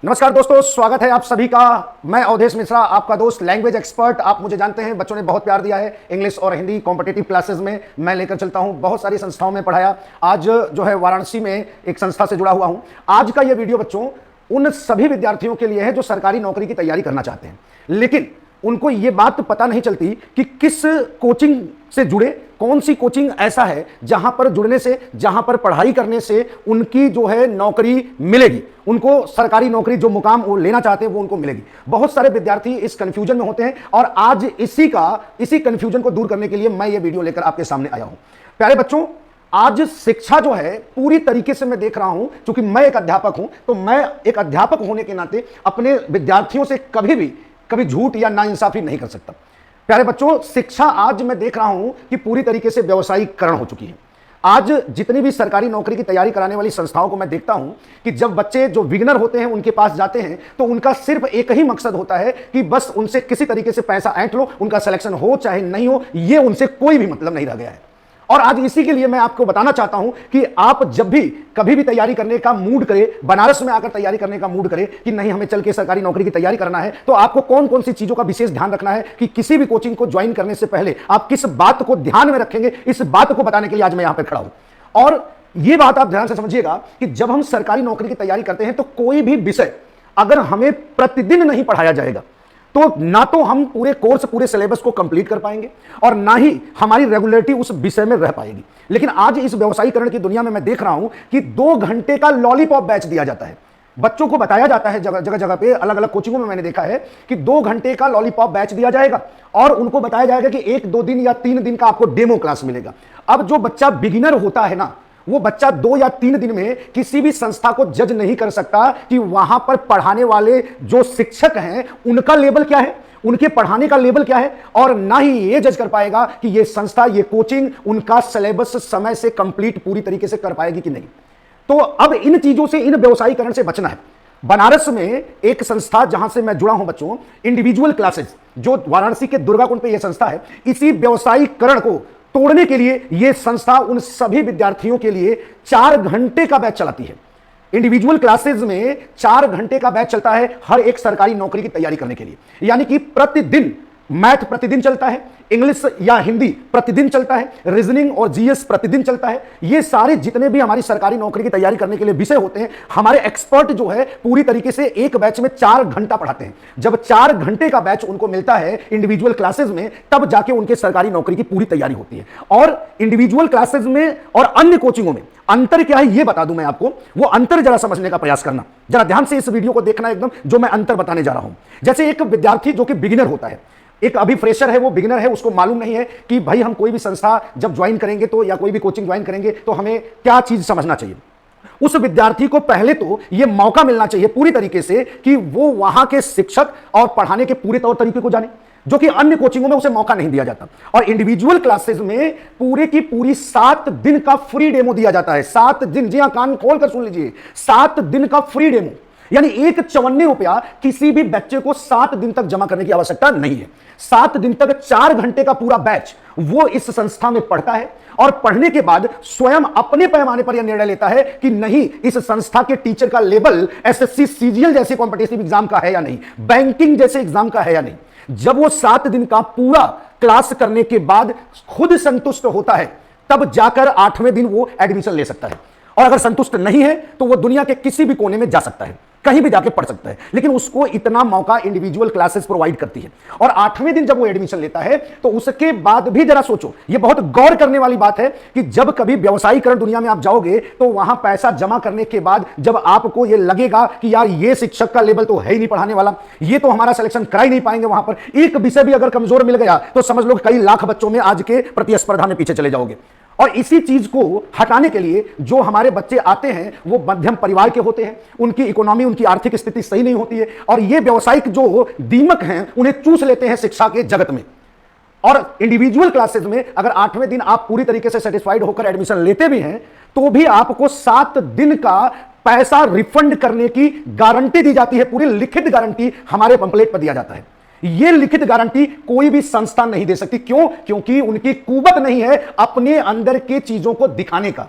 नमस्कार दोस्तों, स्वागत है आप सभी का। मैं अवधेश मिश्रा, आपका दोस्त, लैंग्वेज एक्सपर्ट। आप मुझे जानते हैं, बच्चों ने बहुत प्यार दिया है। इंग्लिश और हिंदी कॉम्पिटिटिव क्लासेस में मैं लेकर चलता हूं, बहुत सारी संस्थाओं में पढ़ाया। आज जो है वाराणसी में एक संस्था से जुड़ा हुआ हूं। आज का यह वीडियो बच्चों उन सभी विद्यार्थियों के लिए है जो सरकारी नौकरी की तैयारी करना चाहते हैं, लेकिन उनको ये बात पता नहीं चलती कि किस कोचिंग से जुड़े, कौन सी कोचिंग ऐसा है जहां पर जुड़ने से, जहां पर पढ़ाई करने से उनकी जो है नौकरी मिलेगी, उनको सरकारी नौकरी जो मुकाम वो लेना चाहते हैं वो उनको मिलेगी। बहुत सारे विद्यार्थी इस कंफ्यूजन में होते हैं और आज इसी कंफ्यूजन को दूर करने के लिए मैं ये वीडियो लेकर आपके सामने आया हूं। प्यारे बच्चों, आज शिक्षा जो है पूरी तरीके से मैं देख रहा हूं, क्योंकि मैं एक अध्यापक हूं, तो मैं एक अध्यापक होने के नाते अपने विद्यार्थियों से कभी झूठ या नाइंसाफी नहीं कर सकता। प्यारे बच्चों, शिक्षा आज मैं देख रहा हूं कि पूरी तरीके से व्यावसायीकरण हो चुकी है। आज जितनी भी सरकारी नौकरी की तैयारी कराने वाली संस्थाओं को मैं देखता हूं कि जब बच्चे जो बिगिनर होते हैं उनके पास जाते हैं तो उनका सिर्फ एक ही मकसद होता है कि बस उनसे किसी तरीके से पैसा ऐंठ लो, उनका सिलेक्शन हो चाहे नहीं हो, ये उनसे कोई भी मतलब नहीं रह गया है। और आज इसी के लिए मैं आपको बताना चाहता हूं कि आप जब भी कभी भी तैयारी करने का मूड करे, बनारस में आकर तैयारी करने का मूड करे कि नहीं हमें चल के सरकारी नौकरी की तैयारी करना है, तो आपको कौन कौन सी चीजों का विशेष ध्यान रखना है कि किसी भी कोचिंग को ज्वाइन करने से पहले आप किस बात को ध्यान में रखेंगे, इस बात को बताने के लिए आज मैं यहां पर खड़ा हूं। और यह बात आप ध्यान से समझिएगा कि जब हम सरकारी नौकरी की तैयारी करते हैं तो कोई भी विषय अगर हमें प्रतिदिन नहीं पढ़ाया जाएगा तो ना तो हम पूरे कोर्स, पूरे सिलेबस को कंप्लीट कर पाएंगे और ना ही हमारी रेगुलरिटी उस विषय में रह पाएगी। लेकिन आज इस व्यवसायीकरण की दुनिया में मैं देख रहा हूं कि 2 घंटे का लॉलीपॉप बैच दिया जाता है। बच्चों को बताया जाता है, जगह जगह पे अलग अलग कोचिंगों में मैंने देखा है कि 2 घंटे का लॉलीपॉप बैच दिया जाएगा और उनको बताया जाएगा कि 1-2 दिन या 3 दिन का आपको डेमो क्लास मिलेगा। अब जो बच्चा बिगिनर होता है ना, वो बच्चा 2 या 3 दिन में किसी भी संस्था को जज नहीं कर सकता कि वहां पर पढ़ाने वाले जो शिक्षक हैं उनका लेवल क्या है, उनके पढ़ाने का लेवल क्या है, और ना ही ये जज कर पाएगा कि ये संस्था, ये कोचिंग उनका सिलेबस समय से कंप्लीट पूरी तरीके से कर पाएगी कि नहीं। तो अब इन चीजों से, इन व्यवसायीकरण से बचना है। बनारस में एक संस्था जहां से मैं जुड़ा हूं बच्चों, इंडिविजुअल क्लासेस, जो वाराणसी के दुर्गाकुंड पे यह संस्था है, इसी व्यवसायीकरण को तोड़ने के लिए यह संस्था उन सभी विद्यार्थियों के लिए 4 घंटे का बैच चलाती है। इंडिविजुअल क्लासेस में 4 घंटे का बैच चलता है हर एक सरकारी नौकरी की तैयारी करने के लिए। यानी कि प्रतिदिन मैथ प्रतिदिन चलता है, इंग्लिश या हिंदी प्रतिदिन चलता है, रीजनिंग और जीएस प्रतिदिन चलता है। ये सारे जितने भी हमारी सरकारी नौकरी की तैयारी करने के लिए विषय होते हैं, हमारे एक्सपर्ट जो है पूरी तरीके से एक बैच में 4 घंटा पढ़ाते हैं। जब 4 घंटे का बैच उनको मिलता है इंडिविजुअल क्लासेस में, तब जाके उनके सरकारी नौकरी की पूरी तैयारी होती है। और इंडिविजुअल क्लासेस में और अन्य कोचिंगों में अंतर क्या है ये बता दूं मैं आपको, वो अंतर जरा समझने का प्रयास करना। जरा ध्यान से इस वीडियो को देखना एकदम, जो मैं अंतर बताने जा रहा हूं। जैसे एक विद्यार्थी जो कि बिगिनर होता है, एक अभी फ्रेशर है, वो बिगिनर है, उसको मालूम नहीं है कि भाई हम कोई भी संस्था जब ज्वाइन करेंगे तो, या कोई भी कोचिंग ज्वाइन करेंगे तो हमें क्या चीज समझना चाहिए। उस विद्यार्थी को पहले तो यह मौका मिलना चाहिए पूरी तरीके से कि वो वहां के शिक्षक और पढ़ाने के पूरे तौर तरीके को जाने, जो कि अन्य कोचिंगों में उसे मौका नहीं दिया जाता। और इंडिविजुअल क्लासेस में पूरे की पूरी 7 दिन का फ्री डेमो दिया जाता है। 7 दिन, जी हां, कान खोलकर सुन लीजिए, 7 दिन का फ्री डेमो। यानी एक 54 रुपया किसी भी बच्चे को 7 दिन तक जमा करने की आवश्यकता नहीं है। 7 दिन तक 4 घंटे का पूरा बैच वो इस संस्था में पढ़ता है और पढ़ने के बाद स्वयं अपने पैमाने पर यह निर्णय लेता है कि नहीं, इस संस्था के टीचर का लेवल एसएससी, सीजीएल जैसे कॉम्पिटिटिव एग्जाम का है या नहीं, बैंकिंग जैसे एग्जाम का है या नहीं। जब वो 7 दिन का पूरा क्लास करने के बाद खुद संतुष्ट होता है, तब जाकर 8वें दिन वो एडमिशन ले सकता है। और अगर संतुष्ट नहीं है तो वो दुनिया के किसी भी कोने में जा सकता है, कहीं भी जाके पढ़ सकता है, लेकिन उसको इतना मौका इंडिविजुअल क्लासेस प्रोवाइड करती है। और 8वें दिन जब वो एडमिशन लेता है तो उसके बाद भी जरा सोचो, ये बहुत गौर करने वाली बात है कि जब कभी व्यवसायीकरण दुनिया में आप जाओगे तो वहां पैसा जमा करने के बाद जब आपको ये लगेगा कि यार ये शिक्षक का लेवल तो है ही नहीं पढ़ाने वाला, ये तो हमारा सिलेक्शन करा ही नहीं पाएंगे, वहां पर एक विषय भी अगर कमजोर मिल गया तो समझ लो कई लाख बच्चों में आज के प्रतिस्पर्धा में पीछे चले जाओगे। और इसी चीज को हटाने के लिए जो हमारे बच्चे आते हैं वो मध्यम परिवार के होते हैं, उनकी इकोनॉमी, उनकी आर्थिक स्थिति सही नहीं होती है, और ये व्यवसायिक जो दीमक हैं उन्हें चूस लेते हैं शिक्षा के जगत में। और इंडिविजुअल क्लासेस में अगर 8वें दिन आप पूरी तरीके से सेटिस्फाइड होकर एडमिशन लेते भी हैं तो भी आपको 7 दिन का पैसा रिफंड करने की गारंटी दी जाती है। पूरी लिखित गारंटी हमारे पंपलेट पर दिया जाता है। यह लिखित गारंटी कोई भी संस्था नहीं दे सकती। क्यों? क्योंकि उनकी कुवत नहीं है अपने अंदर के चीजों को दिखाने का।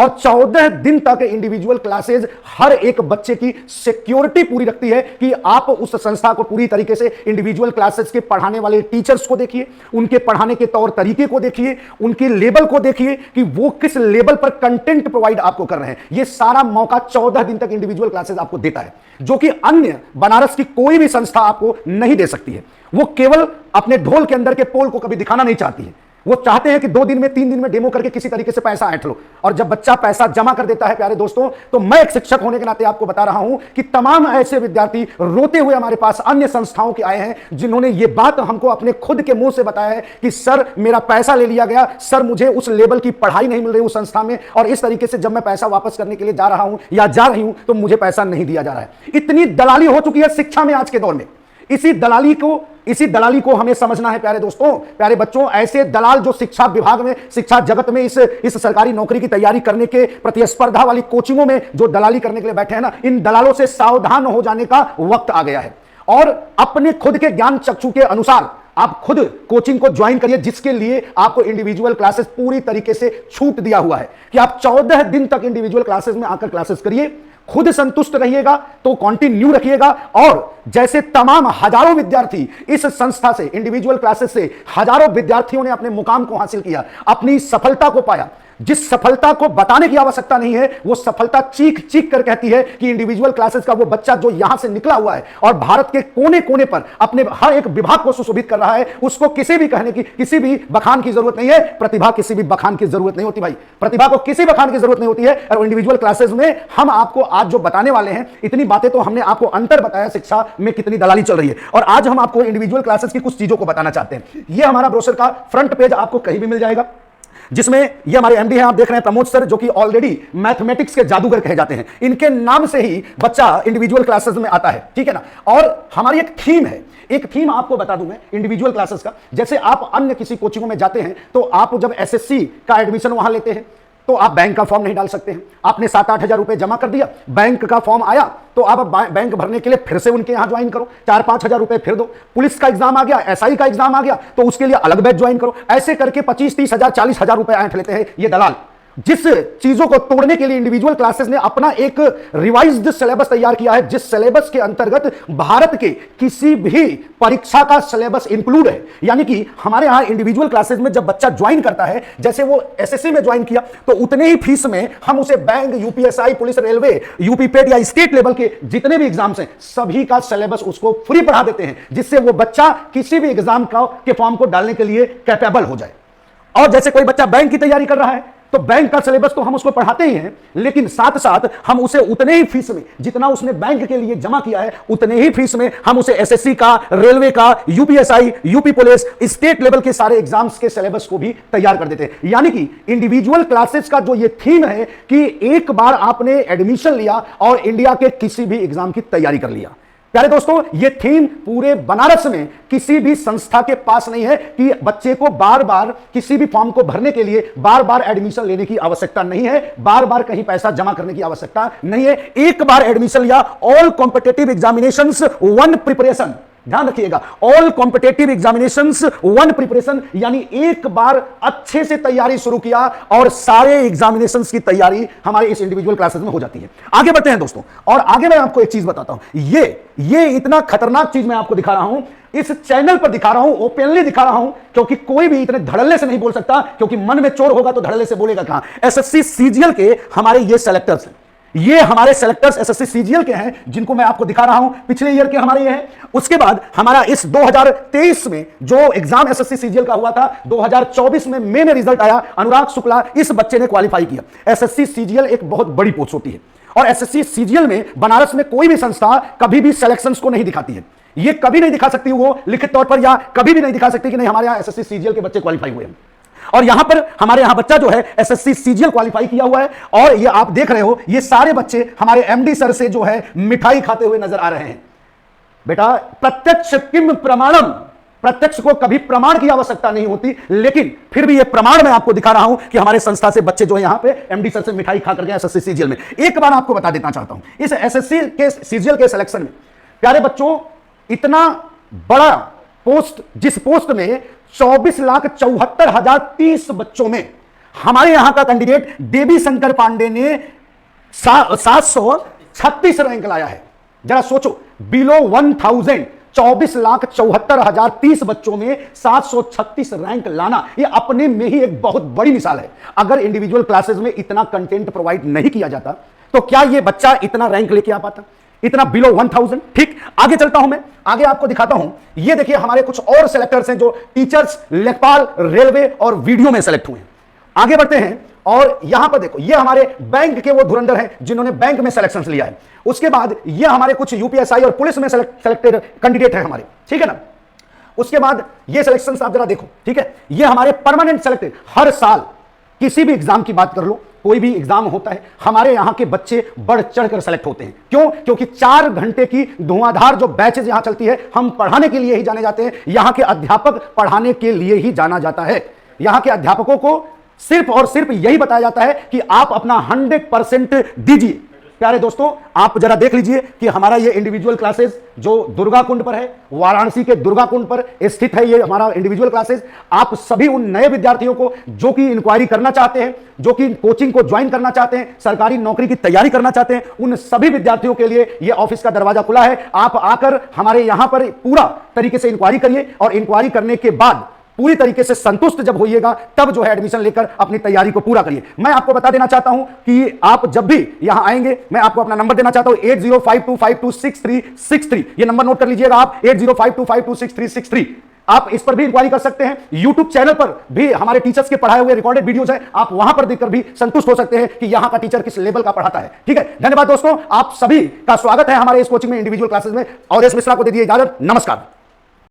और 14 दिन तक इंडिविजुअल क्लासेज हर एक बच्चे की सिक्योरिटी पूरी रखती है कि आप उस संस्था को पूरी तरीके से इंडिविजुअल क्लासेज के पढ़ाने वाले टीचर्स को देखिए, उनके पढ़ाने के तौर तरीके को देखिए, उनके लेवल को देखिए कि वो किस लेवल पर कंटेंट प्रोवाइड आपको कर रहे हैं। यह सारा मौका 14 दिन तक इंडिविजुअल क्लासेज आपको देता है, जो कि अन्य बनारस की कोई भी संस्था आपको नहीं दे सकती है। वो केवल अपने ढोल के अंदर के पोल को कभी दिखाना नहीं चाहती है। वो चाहते हैं कि 2 दिन में 3 दिन में डेमो करके किसी तरीके से पैसा ऐंठ लो। और जब बच्चा पैसा जमा कर देता है प्यारे दोस्तों, तो मैं एक शिक्षक होने के नाते आपको बता रहा हूं कि तमाम ऐसे विद्यार्थी रोते हुए हमारे पास अन्य संस्थाओं के आए हैं, जिन्होंने ये बात हमको अपने खुद के मुंह से बताया है कि सर मेरा पैसा ले लिया गया, सर मुझे उस लेवल की पढ़ाई नहीं मिल रही उस संस्था में, और इस तरीके से जब मैं पैसा वापस करने के लिए जा रहा हूं या जा रही हूं तो मुझे पैसा नहीं दिया जा रहा है। इतनी दलाली हो चुकी है शिक्षा में आज के दौर में। इसी दलाली को हमें समझना है प्यारे दोस्तों, प्यारे बच्चों। ऐसे दलाल जो शिक्षा विभाग में, शिक्षा जगत में इस सरकारी नौकरी की तैयारी करने के प्रतिस्पर्धा वाली कोचिंगों में जो दलाली करने के लिए बैठे हैं ना, इन दलालों से सावधान हो जाने का वक्त आ गया है। और अपने खुद के ज्ञान चक्षु के अनुसार आप खुद कोचिंग को ज्वाइन करिए, जिसके लिए आपको इंडिविजुअल क्लासेस पूरी तरीके से छूट दिया हुआ है कि आप 14 दिन तक इंडिविजुअल क्लासेस में आकर क्लासेस करिए। खुद संतुष्ट रहिएगा तो कंटिन्यू रखिएगा। और जैसे तमाम हजारों विद्यार्थी इस संस्था से, इंडिविजुअल क्लासेस से हजारों विद्यार्थियों ने अपने मुकाम को हासिल किया, अपनी सफलता को पाया, जिस सफलता को बताने की आवश्यकता नहीं है, वो सफलता चीख चीख कर कहती है कि इंडिविजुअल क्लासेस का वो बच्चा जो यहां से निकला हुआ है और भारत के कोने कोने पर अपने हर एक विभाग को सुशोभित कर रहा है, उसको किसी भी कहने की, किसी भी बखान की जरूरत नहीं है। प्रतिभा किसी भी बखान की जरूरत नहीं होती भाई, प्रतिभा को किसी बखान की जरूरत नहीं होती है। और इंडिविजुअल क्लासेस में हम आपको आज जो बताने वाले हैं, इतनी बातें तो हमने आपको अंतर बताया शिक्षा में कितनी दलाली चल रही है। और आज हम आपको इंडिविजुअल क्लासेस की कुछ चीजों को बताना चाहते हैं। यह हमारा ब्रोशर का फ्रंट पेज आपको कहीं भी मिल जाएगा, जिसमें ये हमारे एमडी हैं, आप देख रहे हैं प्रमोद सर, जो कि ऑलरेडी मैथमेटिक्स के जादूगर कहे जाते हैं। इनके नाम से ही बच्चा इंडिविजुअल क्लासेस में आता है, ठीक है ना। और हमारी एक थीम है, एक थीम आपको बता दूं मैं इंडिविजुअल क्लासेस का। जैसे आप अन्य किसी कोचिंगों में जाते हैं तो आप जब एसएससी का एडमिशन वहां लेते हैं तो आप बैंक का फॉर्म नहीं डाल सकते हैं। आपने 7-8 हजार रुपए जमा कर दिया, बैंक का फॉर्म आया तो आप बैंक भरने के लिए फिर से उनके यहां ज्वाइन करो, 4-5 हजार रुपए फिर दो। पुलिस का एग्जाम आ गया, एसआई का एग्जाम आ गया तो उसके लिए अलग बैच ज्वाइन करो। ऐसे करके 25-30 हजार 40 हजार रुपए ऐंठ लेते हैं ये दलाल। जिस चीजों को तोड़ने के लिए इंडिविजुअल क्लासेस ने अपना एक रिवाइज्ड सिलेबस तैयार किया है, जिस सिलेबस के अंतर्गत भारत के किसी भी परीक्षा का सिलेबस इंक्लूड है। यानी कि हमारे यहां इंडिविजुअल क्लासेस में जब बच्चा ज्वाइन करता है, जैसे वो एसएससी में ज्वाइन किया, तो उतने ही फीस में हम उसे बैंक, यूपीएसआई, पुलिस, रेलवे, यूपीपेट या स्टेट लेवल के जितने भी एग्जाम्स हैं, सभी का सिलेबस उसको फ्री पढ़ा देते हैं, जिससे वो बच्चा किसी भी एग्जाम के फॉर्म को डालने के लिए कैपेबल हो जाए। और जैसे कोई बच्चा बैंक की तैयारी कर रहा है तो बैंक का सिलेबस तो हम उसको पढ़ाते ही हैं, लेकिन साथ साथ हम उसे उतने ही फीस में, जितना उसने बैंक के लिए जमा किया है, उतने ही फीस में हम उसे एसएससी का, रेलवे का, UPSI, UP police, state level के सारे एग्जाम्स के सिलेबस को भी तैयार कर देते हैं। यानी कि इंडिविजुअल क्लासेस का जो ये थीम है कि एक बार आपने एडमिशन लिया और इंडिया के किसी भी एग्जाम की तैयारी कर लिया। प्यारे दोस्तों, यह थीम पूरे बनारस में किसी भी संस्था के पास नहीं है कि बच्चे को बार बार किसी भी फॉर्म को भरने के लिए बार बार एडमिशन लेने की आवश्यकता नहीं है, बार बार कहीं पैसा जमा करने की आवश्यकता नहीं है। एक बार एडमिशन लिया, all competitive examinations one preparation, ध्यान रखिएगा, all competitive examinations one preparation, यानी एक बार अच्छे से तैयारी शुरू किया और सारे एग्जामिनेशंस की तैयारी हमारे इस इंडिविजुअल क्लासेस में हो जाती है। आगे बढ़ते हैं दोस्तों, और आगे मैं आपको एक चीज बताता हूं। ये इतना खतरनाक चीज मैं आपको दिखा रहा हूं, इस चैनल पर दिखा रहा हूं, ओपनली दिखा रहा हूं, क्योंकि कोई भी इतने धड़ल्ले से नहीं बोल सकता, क्योंकि मन में चोर होगा तो धड़ल्ले से बोलेगा कहां। एसएससी सीजीएल के हमारे ये सेलेक्टर्स हैं, ये हमारे सेलेक्टर्स एसएससी सीजीएल के हैं, जिनको मैं आपको दिखा रहा हूं। पिछले ईयर के हमारे ये हैं। उसके बाद हमारा इस 2023 में जो एग्जाम एसएससी सीजीएल का हुआ था, 2024 में मई में रिजल्ट आया, अनुराग शुक्ला इस बच्चे ने क्वालिफाई किया। एसएससी सीजीएल एक बहुत बड़ी पोस्ट होती है, और एसएससी सीजीएल में बनारस में कोई भी संस्था कभी भी सिलेक्शंस को नहीं दिखाती है। ये कभी नहीं दिखा सकती वो लिखित तौर पर, या कभी भी नहीं दिखा सकती कि नहीं हमारे यहां एसएससी सीजीएल के बच्चे क्वालिफाई हुए हैं। और यहां पर हमारे यहां बच्चा जो है एसएससी सीजीएल क्वालिफाई किया हुआ है, और ये आप देख रहे हो, ये सारे बच्चे हमारे एमडी सर से जो है मिठाई खाते हुए नजर आ रहे हैं। बेटा, प्रत्यक्ष किम प्रमाणम, प्रत्यक्ष को कभी प्रमाण की आवश्यकता नहीं होती, लेकिन फिर भी ये प्रमाण मैं आपको दिखा रहा हूं कि हमारे संस्था से बच्चे जो है यहां पे एमडी सर से मिठाई खा करके एसएससी सीजीएल में। एक बार आपको बता देना चाहता हूं, इस एसएससी के सीजीएल के सिलेक्शन में प्यारे बच्चों, इतना बड़ा पोस्ट, जिस पोस्ट में 24,74,030 बच्चों में हमारे यहां का कैंडिडेट देवी शंकर पांडे ने 736 रैंक लाया है। जरा सोचो, बिलो 1000 24,74,030 बच्चों में 736 रैंक लाना, यह अपने में ही एक बहुत बड़ी मिसाल है। अगर इंडिविजुअल क्लासेस में इतना कंटेंट प्रोवाइड नहीं किया जाता तो क्या यह बच्चा इतना रैंक लेके आ पाता, इतना बिलो 1000। ठीक, आगे चलता हूं, मैं आगे आपको दिखाता हूं। ये देखिए हमारे कुछ और सेलेक्टर्स हैं जो टीचर्स, लेखपाल, रेलवे और वीडियो में सेलेक्ट हुए हैं। आगे बढ़ते हैं और यहां पर देखो, ये हमारे बैंक के वो धुरंधर हैं जिन्होंने बैंक में सिलेक्शन लिया है। उसके बाद ये हमारे कुछ यूपीएसआई और पुलिस में सेलेक्टेड कैंडिडेट हैं हमारे, ठीक है ना। उसके बाद ये सिलेक्शन आप जरा देखो, ठीक है, ये हमारे परमानेंट सेलेक्टेड, हर साल किसी भी एग्जाम की बात कर लो, कोई भी एग्जाम होता है, हमारे यहां के बच्चे बढ़ चढ़कर सेलेक्ट होते हैं। क्यों? क्योंकि 4 घंटे की धुआंधार जो बैचेज यहां चलती है, हम पढ़ाने के लिए ही जाने जाते हैं, यहां के अध्यापक पढ़ाने के लिए ही जाना जाता है। यहां के अध्यापकों को सिर्फ और सिर्फ यही बताया जाता है कि आप अपना 100% दीजिए। प्यारे दोस्तों, आप जरा देख लीजिए कि हमारा ये इंडिविजुअल क्लासेस जो दुर्गा कुंड पर है, वाराणसी के दुर्गा कुंड पर स्थित है, ये हमारा इंडिविजुअल क्लासेस। आप सभी उन नए विद्यार्थियों को जो कि इंक्वायरी करना चाहते हैं, जो कि कोचिंग को ज्वाइन करना चाहते हैं, सरकारी नौकरी की तैयारी करना चाहते हैं, उन सभी विद्यार्थियों के लिए ये ऑफिस का दरवाजा खुला है। आप आकर हमारे यहां पर पूरा तरीके से इंक्वायरी करिए और इंक्वायरी करने के बाद पूरी तरीके से संतुष्ट जब होइएगा तब जो है एडमिशन लेकर अपनी तैयारी को पूरा करिए। मैं आपको बता देना चाहता हूं कि आप जब भी यहां आएंगे, मैं आपको अपना नंबर देना चाहता हूं 8052526363। ये नंबर नोट कर लीजिएगा आप, 8052526363। आप इस पर भी इंक्वायरी कर सकते हैं। यूट्यूब चैनल पर भी हमारे टीचर्स के पढ़ाए हुए रिकॉर्डेड वीडियोस हैं, आप वहां पर देखकर भी संतुष्ट हो सकते हैं कि यहां का टीचर किस लेवल का पढ़ाता है। ठीक है, धन्यवाद दोस्तों, आप सभी का स्वागत है हमारे इस कोचिंग में, इंडिविजुअल क्लासेस में। अवधेश मिश्रा को दे दिए इजाजत, नमस्कार।